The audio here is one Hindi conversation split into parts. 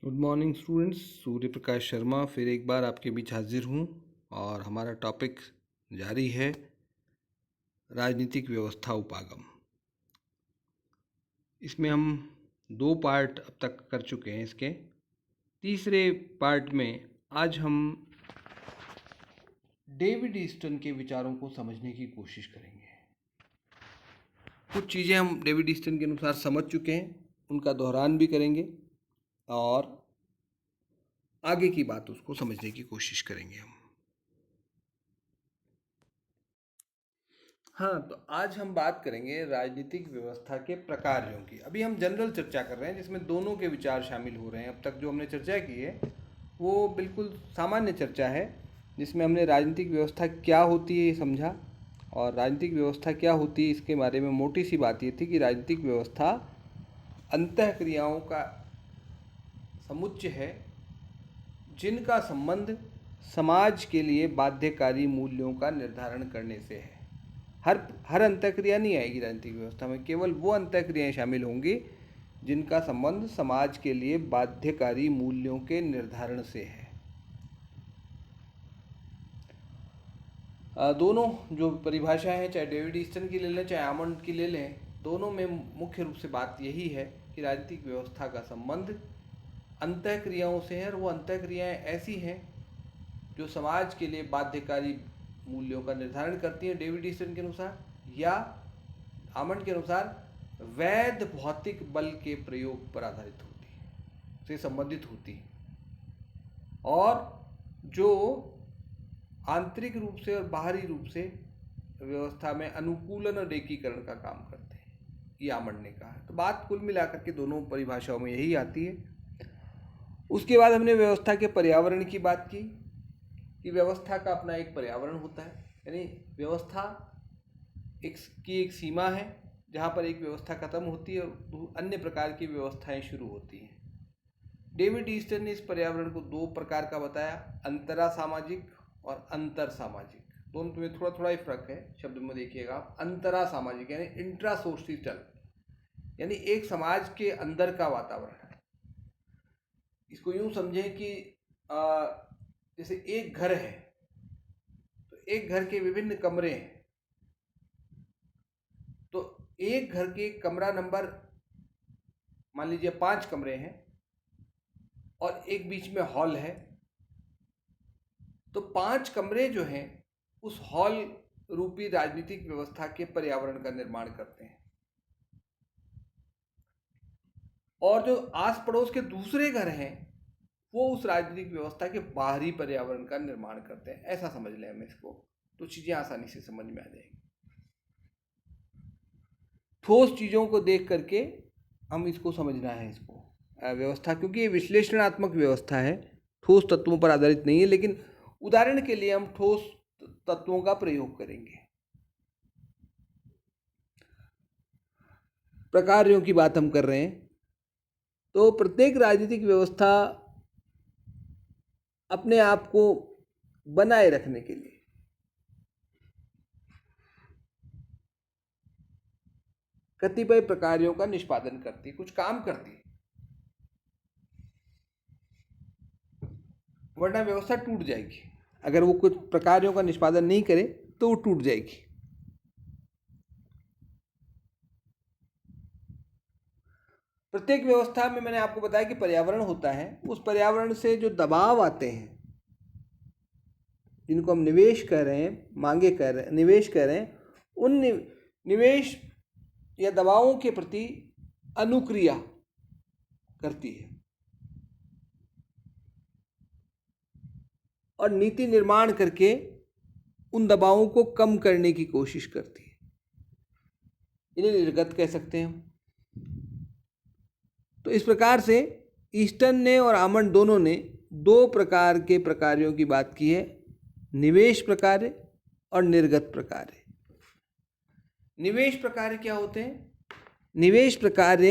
Good morning students. Surya Prakash Sharma फिर एक बार आपके बीच हाजिर हूँ और हमारा टॉपिक जारी है राजनीतिक व्यवस्था उपागम। इसमें हम 2 पार्ट अब तक कर चुके हैं। इसके तीसरे पार्ट में आज हम डेविड ईस्टन के विचारों को समझने की कोशिश करेंगे। कुछ चीज़ें हम डेविड ईस्टन के अनुसार समझ चुके हैं, उनका दोहरान भी करेंगे और आगे की बात उसको समझने की कोशिश करेंगे हम। हाँ, तो आज हम बात करेंगे राजनीतिक व्यवस्था के प्रकारों की। अभी हम जनरल चर्चा कर रहे हैं जिसमें दोनों के विचार शामिल हो रहे हैं। अब तक जो हमने चर्चा की है वो बिल्कुल सामान्य चर्चा है, जिसमें हमने राजनीतिक व्यवस्था क्या होती है ये समझा, और राजनीतिक व्यवस्था क्या होती है इसके बारे में मोटी सी बात ये थी कि राजनीतिक व्यवस्था अंतःक्रियाओं का समुच्चय है जिनका संबंध समाज के लिए बाध्यकारी मूल्यों का निर्धारण करने से है। हर अंतःक्रिया नहीं आएगी राजनीतिक व्यवस्था में, केवल वो अंतःक्रियाएं शामिल होंगी जिनका संबंध समाज के लिए बाध्यकारी मूल्यों के निर्धारण से है। दोनों जो परिभाषाएं हैं, चाहे डेविड ईस्टन की ले लें चाहे आमंड की ले लें, दोनों में मुख्य रूप से बात यही है कि राजनीतिक व्यवस्था का संबंध अंतःक्रियाओं से है, और वो अंतःक्रियाएं ऐसी हैं जो समाज के लिए बाध्यकारी मूल्यों का निर्धारण करती हैं डेविड ईस्टन के अनुसार, या आमंड के अनुसार वैध भौतिक बल के प्रयोग पर आधारित होती है, से संबंधित होती है, और जो आंतरिक रूप से और बाहरी रूप से व्यवस्था में अनुकूलन और एकीकरण का काम करते हैं, ये आमंड ने कहा। तो बात कुल मिलाकर के दोनों परिभाषाओं में यही आती है। उसके बाद हमने व्यवस्था के पर्यावरण की बात की कि व्यवस्था का अपना एक पर्यावरण होता है, यानी व्यवस्था एक सीमा है जहाँ पर एक व्यवस्था खत्म होती है और अन्य प्रकार की व्यवस्थाएं शुरू होती हैं। डेविड ईस्टन ने इस पर्यावरण को 2 प्रकार का बताया, अंतरा सामाजिक और अंतर सामाजिक। दोनों में थोड़ा थोड़ा ही फर्क है, शब्द में देखिएगा आप। अंतरा सामाजिक यानी इंट्रा सोशल, यानी एक समाज के अंदर का वातावरण है। इसको यूं समझें कि जैसे एक घर है तो एक घर के विभिन्न कमरे हैं, तो एक घर के कमरा नंबर मान लीजिए 5 कमरे हैं और एक बीच में हॉल है, तो 5 कमरे जो हैं उस हॉल रूपी राजनीतिक व्यवस्था के पर्यावरण का निर्माण करते हैं, और जो आस पड़ोस के दूसरे घर हैं वो उस राजनीतिक व्यवस्था के बाहरी पर्यावरण का निर्माण करते हैं। ऐसा समझ लें हम इसको, तो चीज़ें आसानी से समझ में आ जाएंगी। ठोस चीज़ों को देख करके हम इसको समझना है, इसको व्यवस्था, क्योंकि ये विश्लेषणात्मक व्यवस्था है, ठोस तत्वों पर आधारित नहीं है। लेकिन उदाहरण के लिए हम ठोस तत्वों का प्रयोग करेंगे। प्रकारों की बात हम कर रहे हैं, तो प्रत्येक राजनीतिक व्यवस्था अपने आप को बनाए रखने के लिए कतिपय प्रकारों का निष्पादन करती है, कुछ काम करती है, वरना व्यवस्था टूट जाएगी। अगर वो कुछ प्रकारों का निष्पादन नहीं करे तो वो टूट जाएगी। प्रत्येक व्यवस्था में मैंने आपको बताया कि पर्यावरण होता है, उस पर्यावरण से जो दबाव आते हैं, जिनको हम निवेश कर रहे हैं, मांगे कर रहे हैं, निवेश कर रहे हैं, उन निवेश या दबावों के प्रति अनुक्रिया करती है और नीति निर्माण करके उन दबावों को कम करने की कोशिश करती है। इन्हें निर्गत कह सकते हैं हम। तो इस प्रकार से ईस्टन ने और आमंड दोनों ने 2 प्रकार के प्रकारों की बात की है, निवेश प्रकार और निर्गत प्रकार। निवेश प्रकार क्या होते हैं? निवेश प्रकार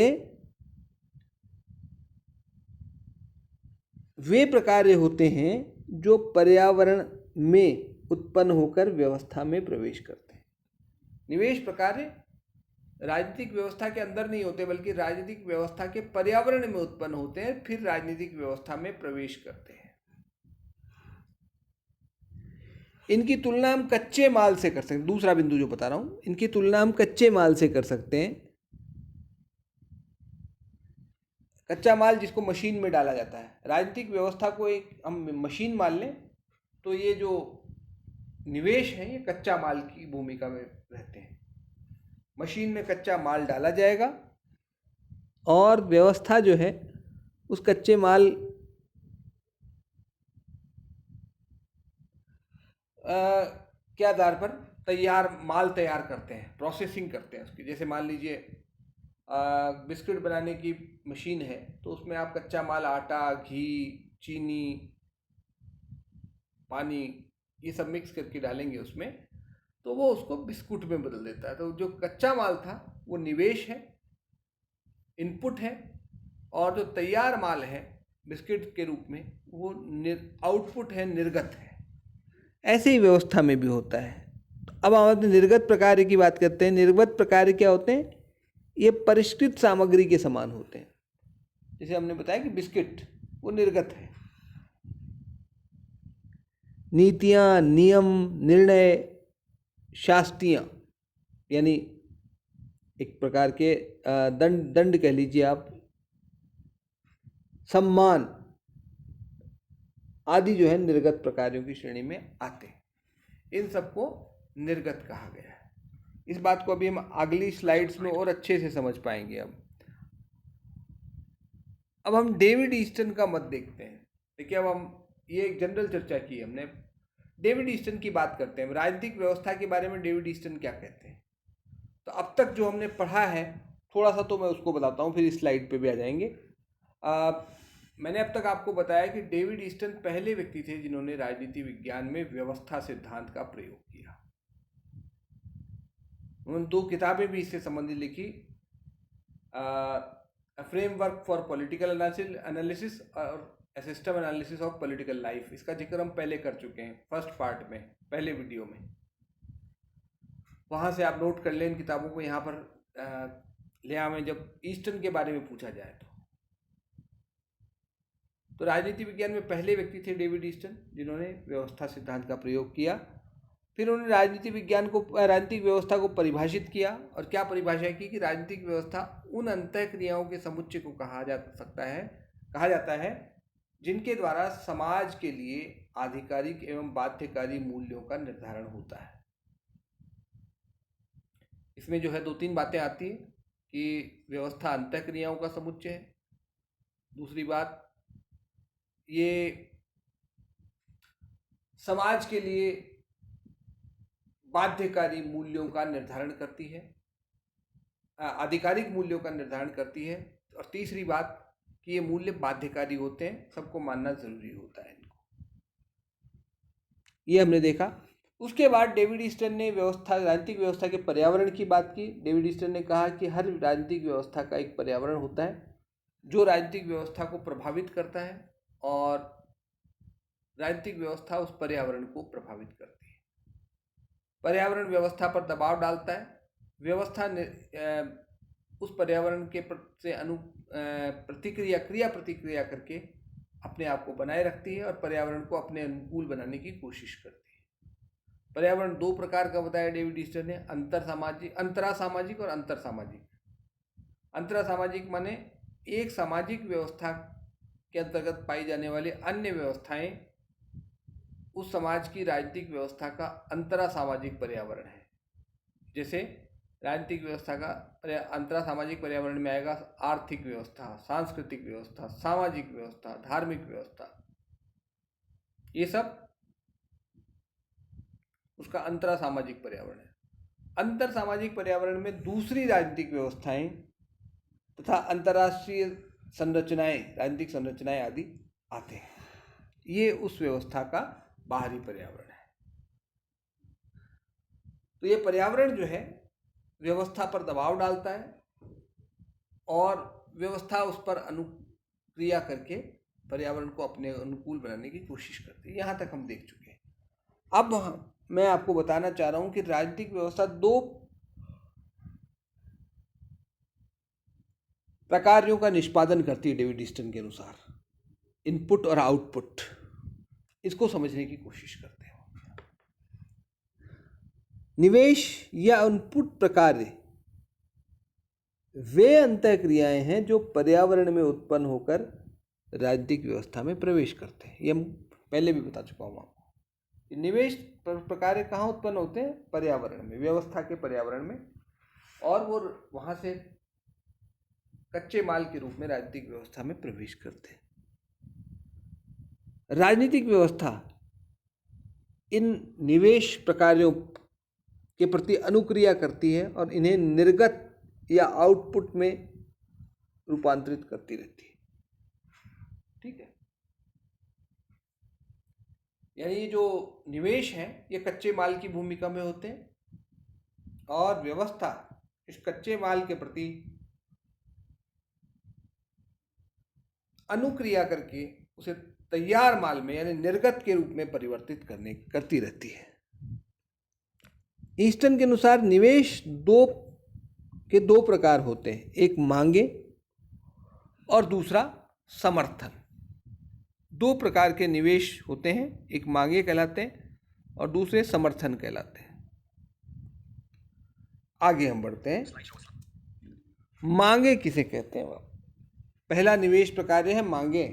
वे प्रकार होते हैं जो पर्यावरण में उत्पन्न होकर व्यवस्था में प्रवेश करते हैं। निवेश प्रकार राजनीतिक व्यवस्था के अंदर नहीं होते, बल्कि राजनीतिक व्यवस्था के पर्यावरण में उत्पन्न होते हैं, फिर राजनीतिक व्यवस्था में प्रवेश करते हैं। इनकी तुलना हम कच्चे माल से कर सकते हैं। दूसरा बिंदु जो बता रहा हूं, इनकी तुलना हम कच्चे माल से कर सकते हैं। कच्चा माल जिसको मशीन में डाला जाता है। राजनीतिक व्यवस्था को एक हम मशीन मान लें तो ये जो निवेश है ये कच्चा माल की भूमिका में रहते हैं। मशीन में कच्चा माल डाला जाएगा और व्यवस्था जो है उस कच्चे माल के आधार पर तैयार माल तैयार करते हैं, प्रोसेसिंग करते हैं उसकी। जैसे मान लीजिए बिस्किट बनाने की मशीन है तो उसमें आप कच्चा माल आटा, घी, चीनी, पानी ये सब मिक्स करके डालेंगे उसमें, तो वो उसको बिस्कुट में बदल देता है। तो जो कच्चा माल था वो निवेश है, इनपुट है, और जो तैयार माल है बिस्किट के रूप में वो आउटपुट है, निर्गत है। ऐसे ही व्यवस्था में भी होता है। तो अब हम अपने निर्गत प्रकार की बात करते हैं। निर्गत प्रकार क्या होते हैं? ये परिष्कृत सामग्री के समान होते हैं। जैसे हमने बताया कि बिस्किट वो निर्गत है। नीतियाँ, नियम, निर्णय, शास्तियाँ यानी एक प्रकार के दंड कह लीजिए आप, सम्मान आदि जो है निर्गत प्रकारों की श्रेणी में आते हैं। इन सबको निर्गत कहा गया है। इस बात को अभी हम अगली स्लाइड्स में और अच्छे से समझ पाएंगे। अब हम डेविड ईस्टन का मत देखते हैं। देखिए, अब हम ये एक जनरल चर्चा की हमने, डेविड ईस्टन की बात करते हैं। राजनीतिक व्यवस्था के बारे में डेविड ईस्टन क्या कहते हैं। तो अब तक जो हमने पढ़ा है थोड़ा सा तो मैं उसको बताता हूँ, फिर इस स्लाइड पे भी आ जाएंगे। मैंने अब तक आपको बताया कि डेविड ईस्टन पहले व्यक्ति थे जिन्होंने राजनीति विज्ञान में व्यवस्था सिद्धांत का प्रयोग किया। उन्होंने 2 किताबें भी इससे संबंधित लिखी, फ्रेमवर्क फॉर पॉलिटिकल एनालिसिस और system analysis of political life. इसका जिक्र हम पहले कर चुके हैं फर्स्ट पार्ट में, पहले वीडियो में। वहाँ से आप नोट कर लें इन किताबों को, यहाँ पर ले आवें जब ईस्टन के बारे में पूछा जाए तो राजनीति विज्ञान में पहले व्यक्ति थे डेविड ईस्टन जिन्होंने व्यवस्था सिद्धांत का प्रयोग किया। फिर उन्होंने राजनीतिक व्यवस्था को परिभाषित किया। और क्या परिभाषा की कि राजनीतिक व्यवस्था उन अंतःक्रियाओं के समुच्चय को कहा जाता है जिनके द्वारा समाज के लिए आधिकारिक एवं बाध्यकारी मूल्यों का निर्धारण होता है। इसमें जो है 2-3 बातें आती हैं कि व्यवस्था अंतःक्रियाओं का समुच्चय है। दूसरी बात, ये समाज के लिए बाध्यकारी मूल्यों का निर्धारण करती है, आधिकारिक मूल्यों का निर्धारण करती है। और तीसरी बात कि ये मूल्य बाध्यकारी होते हैं, सबको मानना जरूरी होता है इनको। ये हमने देखा। उसके बाद डेविड ईस्टन ने राजनीतिक व्यवस्था के पर्यावरण की बात की। डेविड ईस्टन ने कहा कि हर राजनीतिक व्यवस्था का एक पर्यावरण होता है जो राजनीतिक व्यवस्था को प्रभावित करता है और राजनीतिक व्यवस्था उस पर्यावरण को प्रभावित करती है। पर्यावरण व्यवस्था पर दबाव डालता है, व्यवस्था उस पर्यावरण के से क्रिया प्रतिक्रिया करके अपने आप को बनाए रखती है और पर्यावरण को अपने अनुकूल बनाने की कोशिश करती है। पर्यावरण 2 प्रकार का बताया डेविड ईस्टन ने, अंतरासामाजिक और अंतरसामाजिक। अंतरासामाजिक माने एक सामाजिक व्यवस्था के अंतर्गत पाई जाने वाली अन्य व्यवस्थाएं उस समाज की राजनीतिक व्यवस्था का अंतरासामाजिक पर्यावरण है। जैसे राजनीतिक व्यवस्था का अंतरासामाजिक पर्यावरण में आएगा आर्थिक व्यवस्था, सांस्कृतिक व्यवस्था, सामाजिक व्यवस्था, धार्मिक व्यवस्था, ये सब उसका अंतरासामाजिक पर्यावरण है। अंतरसामाजिक पर्यावरण में दूसरी राजनीतिक व्यवस्थाएं तथा अंतर्राष्ट्रीय संरचनाएं, राजनीतिक संरचनाएं आदि आते हैं। ये उस व्यवस्था का बाहरी पर्यावरण है। तो ये पर्यावरण जो है व्यवस्था पर दबाव डालता है और व्यवस्था उस पर अनुक्रिया करके पर्यावरण को अपने अनुकूल बनाने की कोशिश करती है। यहाँ तक हम देख चुके हैं। अब मैं आपको बताना चाह रहा हूँ कि राजनीतिक व्यवस्था 2 प्रकारों का निष्पादन करती है डेविड ईस्टन के अनुसार। इनपुट और आउटपुट, इसको समझने की कोशिश करते हैं। निवेश या इनपुट प्रकार वे अंतःक्रियाएं हैं जो पर्यावरण में उत्पन्न होकर राजनीतिक व्यवस्था में प्रवेश करते हैं। ये हम पहले भी बता चुका हूँ आपको। निवेश प्रकार कहाँ उत्पन्न होते हैं? पर्यावरण में, व्यवस्था के पर्यावरण में, और वो वहाँ से कच्चे माल के रूप में राजनीतिक व्यवस्था में प्रवेश करते हैं। राजनीतिक व्यवस्था इन निवेश प्रकारों के प्रति अनुक्रिया करती है और इन्हें निर्गत या आउटपुट में रूपांतरित करती रहती है। ठीक है, यानी ये जो निवेश हैं ये कच्चे माल की भूमिका में होते हैं और व्यवस्था इस कच्चे माल के प्रति अनुक्रिया करके उसे तैयार माल में यानी निर्गत के रूप में परिवर्तित करती रहती है। ईस्टन के अनुसार निवेश दो प्रकार होते हैं, एक मांगे और दूसरा समर्थन। दो प्रकार के निवेश होते हैं, एक मांगे कहलाते हैं और दूसरे समर्थन कहलाते हैं। आगे हम बढ़ते हैं। मांगे किसे कहते हैं? पहला निवेश प्रकार है मांगे।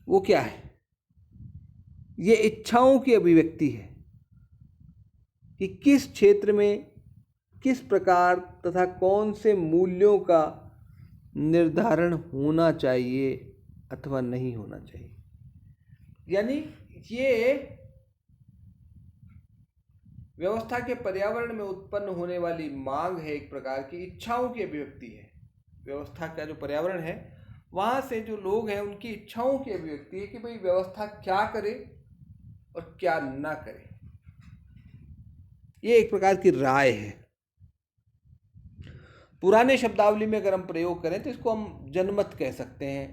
वो क्या है? ये इच्छाओं की अभिव्यक्ति है कि किस क्षेत्र में किस प्रकार तथा कौन से मूल्यों का निर्धारण होना चाहिए अथवा नहीं होना चाहिए। यानी ये व्यवस्था के पर्यावरण में उत्पन्न होने वाली मांग है, एक प्रकार की इच्छाओं की अभिव्यक्ति है। व्यवस्था का जो पर्यावरण है वहाँ से जो लोग हैं उनकी इच्छाओं की अभिव्यक्ति है कि भाई व्यवस्था क्या करे और क्या ना करे। ये एक प्रकार की राय है। पुराने शब्दावली में अगर हम प्रयोग करें तो इसको हम जनमत कह सकते हैं।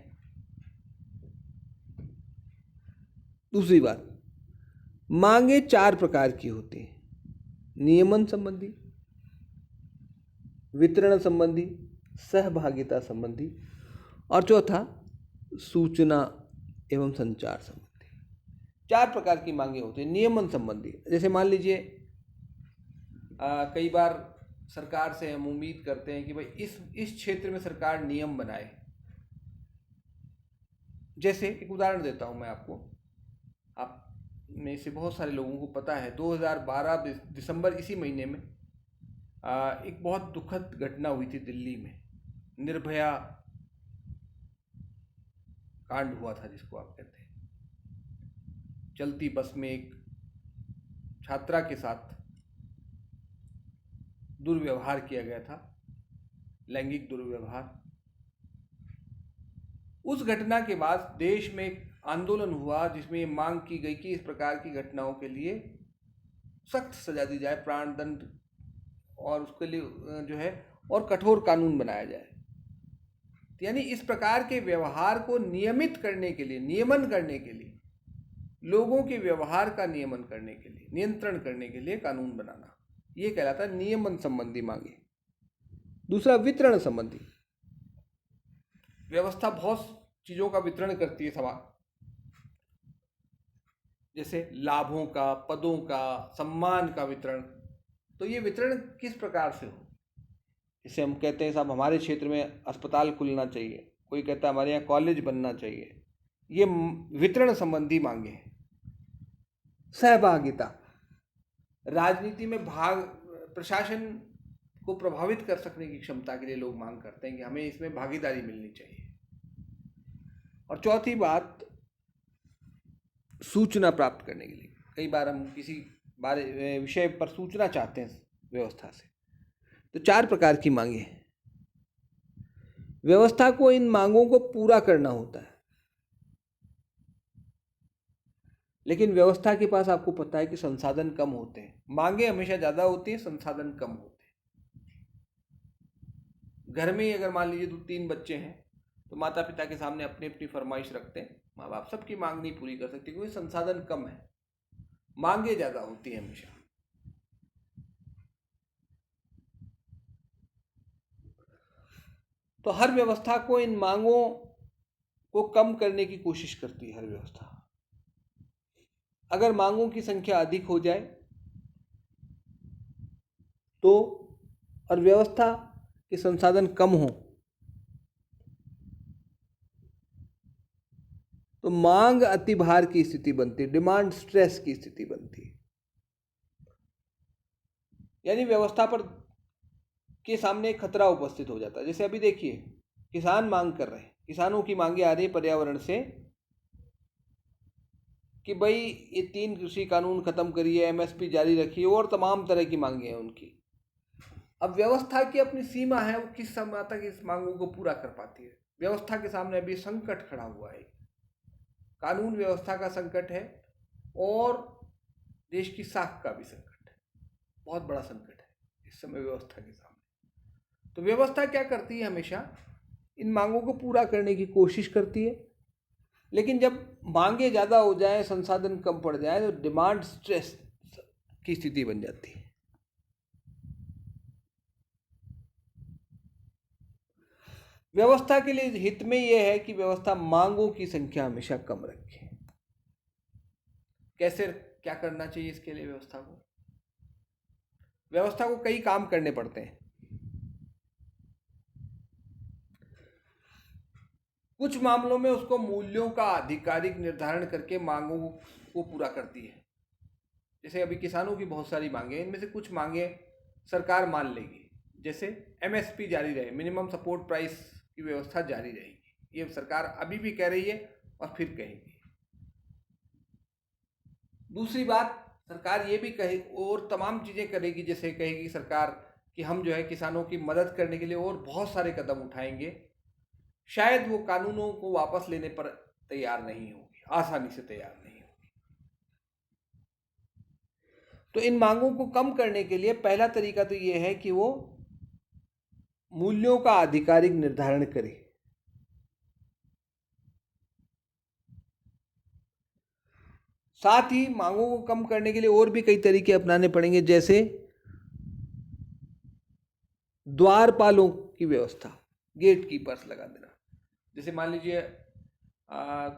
दूसरी बात, मांगे 4 प्रकार की होती हैं: नियमन संबंधी, वितरण संबंधी, सहभागिता संबंधी और चौथा सूचना एवं संचार संबंधी। 4 प्रकार की मांगे होती हैं। नियमन संबंधी, जैसे मान लीजिए कई बार सरकार से हम उम्मीद करते हैं कि भाई इस क्षेत्र में सरकार नियम बनाए। जैसे एक उदाहरण देता हूं मैं आपको, आप में से बहुत सारे लोगों को पता है 2012 दिसंबर इसी महीने में एक बहुत दुखद घटना हुई थी दिल्ली में। निर्भया कांड हुआ था जिसको आप कहते हैं। चलती बस में एक छात्रा के साथ दुर्व्यवहार किया गया था, लैंगिक दुर्व्यवहार। उस घटना के बाद देश में एक आंदोलन हुआ जिसमें ये मांग की गई कि इस प्रकार की घटनाओं के लिए सख्त सजा दी जाए, प्राणदंड, और उसके लिए जो है और कठोर कानून बनाया जाए। यानी इस प्रकार के व्यवहार को नियमित करने के लिए, नियमन करने के लिए, लोगों के व्यवहार का नियमन करने के लिए, नियंत्रण करने के लिए कानून बनाना, ये कहलाता है नियमन संबंधी मांगे। दूसरा वितरण संबंधी। व्यवस्था बहुत चीजों का वितरण करती है समाज, जैसे लाभों का, पदों का, सम्मान का वितरण। तो ये वितरण किस प्रकार से हो? जैसे हम कहते हैं साहब हमारे क्षेत्र में अस्पताल खुलना चाहिए, कोई कहता है हमारे यहाँ कॉलेज बनना चाहिए। ये वितरण संबंधी मांगे हैं। सहभागिता, राजनीति में भाग, प्रशासन को प्रभावित कर सकने की क्षमता के लिए लोग मांग करते हैं कि हमें इसमें भागीदारी मिलनी चाहिए। और चौथी बात, सूचना प्राप्त करने के लिए। कई बार हम किसी विषय पर सूचना चाहते हैं व्यवस्था से, तो 4 प्रकार की मांगे हैं। व्यवस्था को इन मांगों को पूरा करना होता है, लेकिन व्यवस्था के पास आपको पता है कि संसाधन कम होते हैं। मांगे हमेशा ज़्यादा होती हैं, संसाधन कम होते हैं। घर में ही अगर मान लीजिए 2-3 बच्चे हैं तो माता पिता के सामने अपनी अपनी फरमाइश रखते हैं। माँ बाप सबकी मांग नहीं पूरी कर सकते क्योंकि संसाधन कम है, मांगे ज़्यादा होती है हमेशा। तो हर व्यवस्था को इन मांगों को कम करने की कोशिश करती है हर व्यवस्था। अगर मांगों की संख्या अधिक हो जाए तो और व्यवस्था के संसाधन कम हो तो मांग अतिभार की स्थिति बनती है, डिमांड स्ट्रेस की स्थिति बनती है। यानी व्यवस्था पर के सामने एक खतरा उपस्थित हो जाता है। जैसे अभी देखिए, किसान मांग कर रहे हैं, किसानों की मांगे आ रही है पर्यावरण से कि भाई ये 3 कृषि कानून खत्म करिए, एमएसपी जारी रखिए, और तमाम तरह की मांगे हैं उनकी। अब व्यवस्था की अपनी सीमा है, वो किस समय तक इस मांगों को पूरा कर पाती है। व्यवस्था के सामने अभी संकट खड़ा हुआ है, कानून व्यवस्था का संकट है और देश की साख का भी संकट है। बहुत बड़ा संकट है इस समय व्यवस्था के सामने। तो व्यवस्था क्या करती है, हमेशा इन मांगों को पूरा करने की कोशिश करती है, लेकिन जब मांगे ज़्यादा हो जाए, संसाधन कम पड़ जाए, तो डिमांड स्ट्रेस की स्थिति बन जाती है। व्यवस्था के लिए हित में यह है कि व्यवस्था मांगों की संख्या हमेशा कम रखे। कैसे, क्या करना चाहिए इसके लिए? व्यवस्था को कई काम करने पड़ते हैं। कुछ मामलों में उसको मूल्यों का आधिकारिक निर्धारण करके मांगों को पूरा करती है। जैसे अभी किसानों की बहुत सारी मांगे, इनमें से कुछ मांगे सरकार मान लेगी, जैसे एमएसपी जारी रहे, मिनिमम सपोर्ट प्राइस की व्यवस्था जारी रहेगी। ये सरकार अभी भी कह रही है और फिर कहेगी। दूसरी बात, सरकार ये भी कहे और तमाम चीज़ें करेगी, जैसे कहेगी सरकार कि हम जो है किसानों की मदद करने के लिए और बहुत सारे कदम उठाएंगे। शायद वो कानूनों को वापस लेने पर तैयार नहीं होगी, आसानी से तैयार नहीं होगी। तो इन मांगों को कम करने के लिए पहला तरीका तो ये है कि वो मूल्यों का आधिकारिक निर्धारण करे। साथ ही मांगों को कम करने के लिए और भी कई तरीके अपनाने पड़ेंगे, जैसे द्वारपालों की व्यवस्था, गेट कीपर्स लगा देना। जैसे मान लीजिए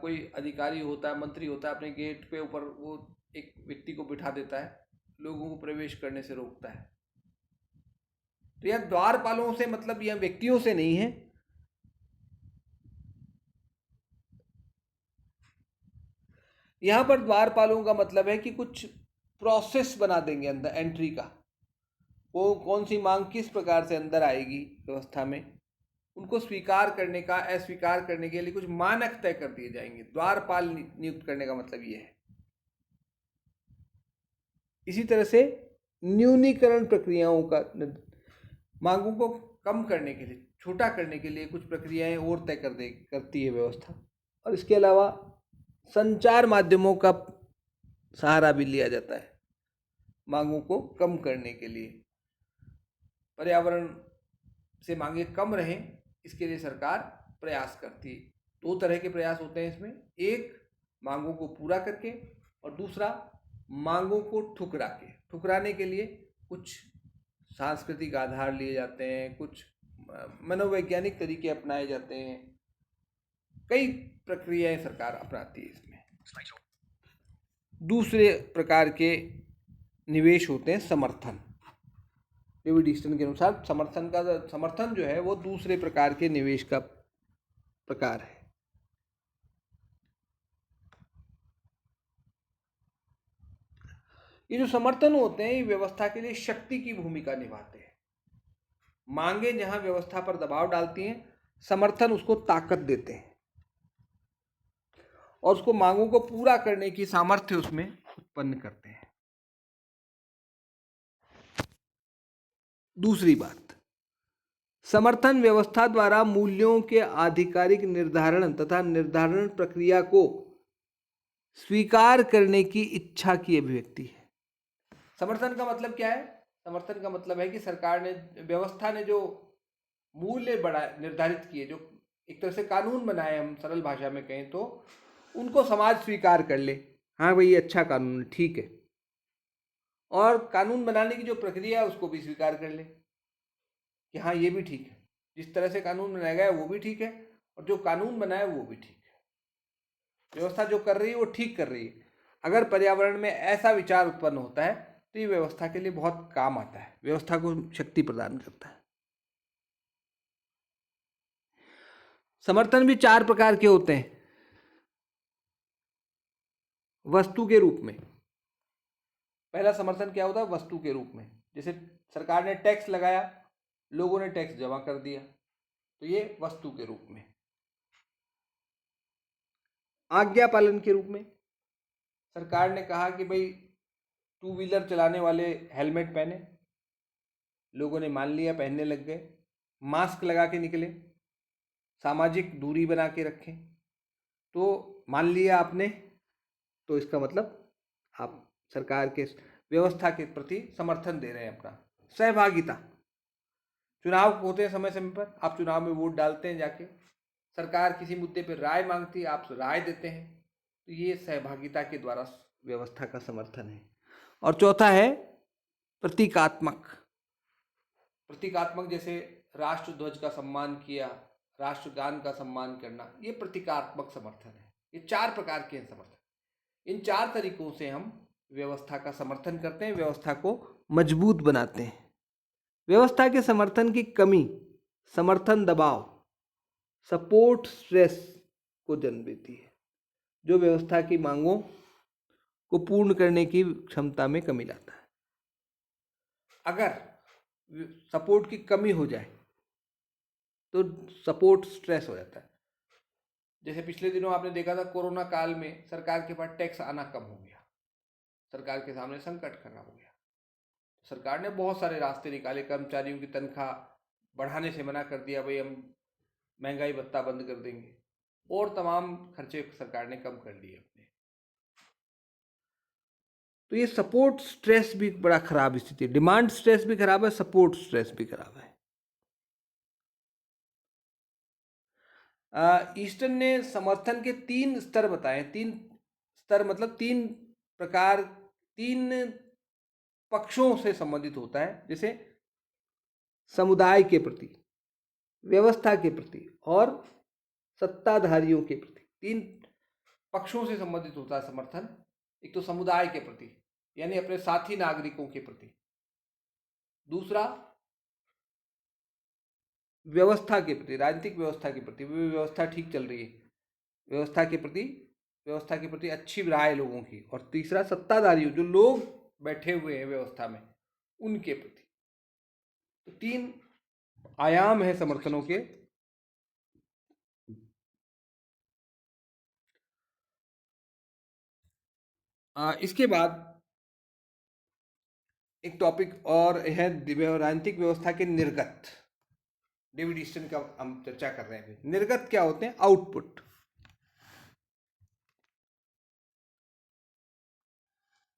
कोई अधिकारी होता है, मंत्री होता है, अपने गेट पे ऊपर वो एक व्यक्ति को बिठा देता है, लोगों को प्रवेश करने से रोकता है। तो यह द्वारपालों से मतलब यह व्यक्तियों से नहीं है। यहां पर द्वारपालों का मतलब है कि कुछ प्रोसेस बना देंगे अंदर एंट्री का, वो कौन सी मांग किस प्रकार से अंदर आएगी व्यवस्था में, उनको स्वीकार करने का, अस्वीकार करने के लिए कुछ मानक तय कर दिए जाएंगे। द्वारपाल नियुक्त करने का मतलब ये है। इसी तरह से न्यूनीकरण प्रक्रियाओं का, मांगों को कम करने के लिए, छोटा करने के लिए कुछ प्रक्रियाएं और तय करती है व्यवस्था। और इसके अलावा संचार माध्यमों का सहारा भी लिया जाता है मांगों को कम करने के लिए। पर्यावरण से मांगे कम रहें, इसके लिए सरकार प्रयास करती है। 2 तरह के प्रयास होते हैं इसमें, एक मांगों को पूरा करके और दूसरा मांगों को ठुकराने के लिए कुछ सांस्कृतिक आधार लिए जाते हैं, कुछ मनोवैज्ञानिक तरीके अपनाए जाते हैं, कई प्रक्रियाएं सरकार अपनाती है इसमें। दूसरे प्रकार के निवेश होते हैं समर्थन। डेविड ईस्टन के अनुसार समर्थन जो है वो दूसरे प्रकार के निवेश का प्रकार है। ये जो समर्थन होते हैं, ये व्यवस्था के लिए शक्ति की भूमिका निभाते हैं। मांगे जहां व्यवस्था पर दबाव डालती हैं, समर्थन उसको ताकत देते हैं और उसको मांगों को पूरा करने की सामर्थ्य उसमें उत्पन्न करते हैं। दूसरी बात, समर्थन व्यवस्था द्वारा मूल्यों के आधिकारिक निर्धारण तथा निर्धारण प्रक्रिया को स्वीकार करने की इच्छा की अभिव्यक्ति है। समर्थन का मतलब क्या है? समर्थन का मतलब है कि सरकार ने, व्यवस्था ने जो मूल्य निर्धारित किए, जो एक तरह से कानून बनाए, हम सरल भाषा में कहें तो, उनको समाज स्वीकार कर ले, हाँ भाई ये अच्छा कानून है, ठीक है। और कानून बनाने की जो प्रक्रिया है उसको भी स्वीकार कर ले कि हाँ ये भी ठीक है, जिस तरह से कानून बनाया गया है वो भी ठीक है, और जो कानून बनाया है वो भी ठीक है। व्यवस्था जो कर रही है वो ठीक कर रही है। अगर पर्यावरण में ऐसा विचार उत्पन्न होता है तो ये व्यवस्था के लिए बहुत काम आता है, व्यवस्था को शक्ति प्रदान करता है। समर्थन भी 4 प्रकार के होते हैं। वस्तु के रूप में, पहला समर्थन क्या होता है? वस्तु के रूप में, जैसे सरकार ने टैक्स लगाया, लोगों ने टैक्स जमा कर दिया, तो ये वस्तु के रूप में। आज्ञा पालन के रूप में, सरकार ने कहा कि भाई 2 व्हीलर चलाने वाले हेलमेट पहने, लोगों ने मान लिया, पहनने लग गए। मास्क लगा के निकले, सामाजिक दूरी बना के रखें, तो मान लिया आपने, तो इसका मतलब आप सरकार के व्यवस्था के प्रति समर्थन दे रहे हैं अपना। सहभागिता, चुनाव होते हैं समय समय पर, आप चुनाव में वोट डालते हैं जाके, सरकार किसी मुद्दे पर राय मांगती है, आप राय देते हैं, तो ये सहभागिता के द्वारा व्यवस्था का समर्थन है। और चौथा है प्रतीकात्मक। प्रतीकात्मक जैसे राष्ट्र ध्वज का सम्मान किया, राष्ट्रगान का सम्मान करना, ये प्रतीकात्मक समर्थन है। ये 4 प्रकार के समर्थन। इन 4 तरीकों से हम व्यवस्था का समर्थन करते हैं, व्यवस्था को मजबूत बनाते हैं। व्यवस्था के समर्थन की कमी समर्थन दबाव, सपोर्ट स्ट्रेस को जन्म देती है, जो व्यवस्था की मांगों को पूर्ण करने की क्षमता में कमी लाता है। अगर सपोर्ट की कमी हो जाए तो सपोर्ट स्ट्रेस हो जाता है। जैसे पिछले दिनों आपने देखा था, कोरोना काल में सरकार के पास टैक्स आना कम हो गया, सरकार के सामने संकट खड़ा हो गया। सरकार ने बहुत सारे रास्ते निकाले, कर्मचारियों की तनख्वाह बढ़ाने से मना कर दिया, भाई हम महंगाई भत्ता बंद कर देंगे, और तमाम खर्चे सरकार ने कम कर लिए अपने। तो ये सपोर्ट स्ट्रेस भी बड़ा खराब स्थिति है। डिमांड स्ट्रेस भी खराब है, सपोर्ट स्ट्रेस भी खराब है। ईस्टर्न ने समर्थन के 3 स्तर बताए। 3 स्तर मतलब 3 प्रकार, 3 पक्षों से संबंधित होता है, जैसे समुदाय के प्रति, व्यवस्था के प्रति और सत्ताधारियों के प्रति। 3 पक्षों से संबंधित होता है समर्थन। एक तो समुदाय के प्रति, यानी अपने साथी नागरिकों के प्रति। दूसरा व्यवस्था के प्रति, राजनीतिक व्यवस्था के प्रति, व्यवस्था ठीक चल रही है, व्यवस्था के प्रति अच्छी राय लोगों की। और तीसरा सत्ताधारियों, जो लोग बैठे हुए हैं व्यवस्था में, उनके प्रति। तो 3 आयाम है समर्थनों के। इसके बाद एक टॉपिक और है राजनीतिक व्यवस्था के निर्गत। डेविड ईस्टन का हम चर्चा कर रहे हैं। निर्गत क्या होते हैं? आउटपुट।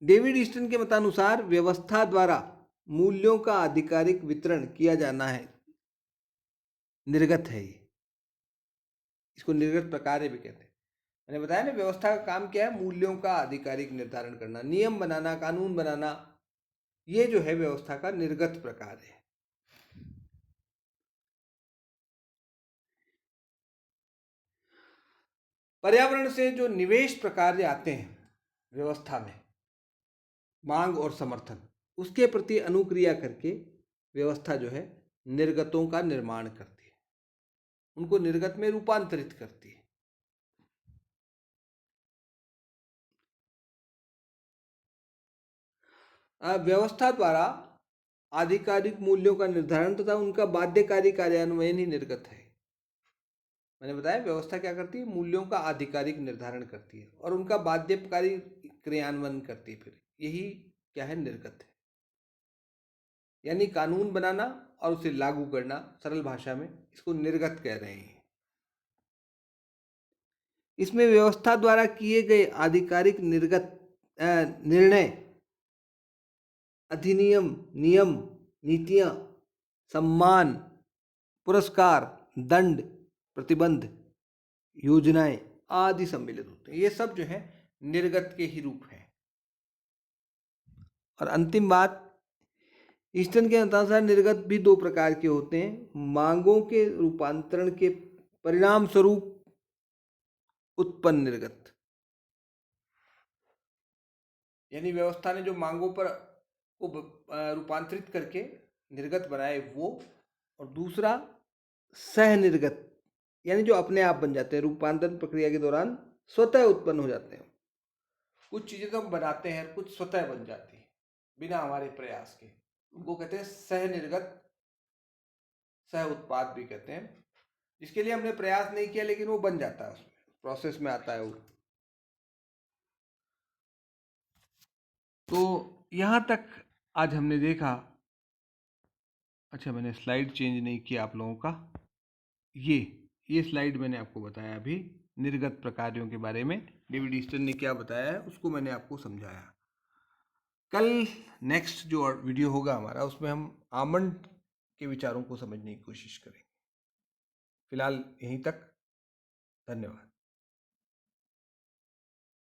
डेविड ईस्टन के मतानुसार व्यवस्था द्वारा मूल्यों का आधिकारिक वितरण किया जाना है, निर्गत है ये। इसको निर्गत प्रकार भी कहते हैं। मैंने बताया ना, व्यवस्था का काम क्या है? मूल्यों का आधिकारिक निर्धारण करना, नियम बनाना, कानून बनाना, ये जो है व्यवस्था का निर्गत प्रकार है। पर्यावरण से जो निवेश प्रकार आते हैं व्यवस्था में, मांग और समर्थन, उसके प्रति अनुक्रिया करके व्यवस्था जो है निर्गतों का निर्माण करती है, उनको निर्गत में रूपांतरित करती है। व्यवस्था द्वारा आधिकारिक मूल्यों का निर्धारण तथा उनका बाध्यकारी कार्यान्वयन ही निर्गत है। मैंने बताया व्यवस्था क्या करती है? मूल्यों का आधिकारिक निर्धारण करती है और उनका बाध्यकारी क्रियान्वयन करती है। फिर यही क्या है? निर्गत है। यानी कानून बनाना और उसे लागू करना, सरल भाषा में इसको निर्गत कह रहे हैं। इसमें व्यवस्था द्वारा किए गए आधिकारिक निर्गत निर्णय, अधिनियम, नियम, नीतियां, सम्मान, पुरस्कार, दंड, प्रतिबंध, योजनाएं आदि सम्मिलित होते हैं। ये सब जो है निर्गत के ही रूप हैं। और अंतिम बात, ईस्टर्न के अनुसार निर्गत भी दो प्रकार के होते हैं, मांगों के रूपांतरण के परिणाम स्वरूप उत्पन्न निर्गत, यानी व्यवस्था ने जो मांगों पर को रूपांतरित करके निर्गत बनाए वो, और दूसरा सह निर्गत, यानी जो अपने आप बन जाते हैं, रूपांतरण प्रक्रिया के दौरान स्वतः उत्पन्न हो जाते हैं। कुछ चीजें तो हम बनाते हैं, कुछ स्वतः बन जाती है बिना हमारे प्रयास के, उनको कहते हैं सह निर्गत, सह उत्पाद भी कहते हैं, जिसके लिए हमने प्रयास नहीं किया लेकिन वो बन जाता है, उसमें प्रोसेस में आता है वो। तो यहाँ तक आज हमने देखा। अच्छा, मैंने स्लाइड चेंज नहीं किया आप लोगों का, ये स्लाइड मैंने आपको बताया अभी निर्गत प्रकारों के बारे में, डेविड ईस्टन ने क्या बताया है उसको मैंने आपको समझाया। कल नेक्स्ट जो वीडियो होगा हमारा, उसमें हम आमंड के विचारों को समझने की कोशिश करेंगे। फिलहाल यहीं तक, धन्यवाद।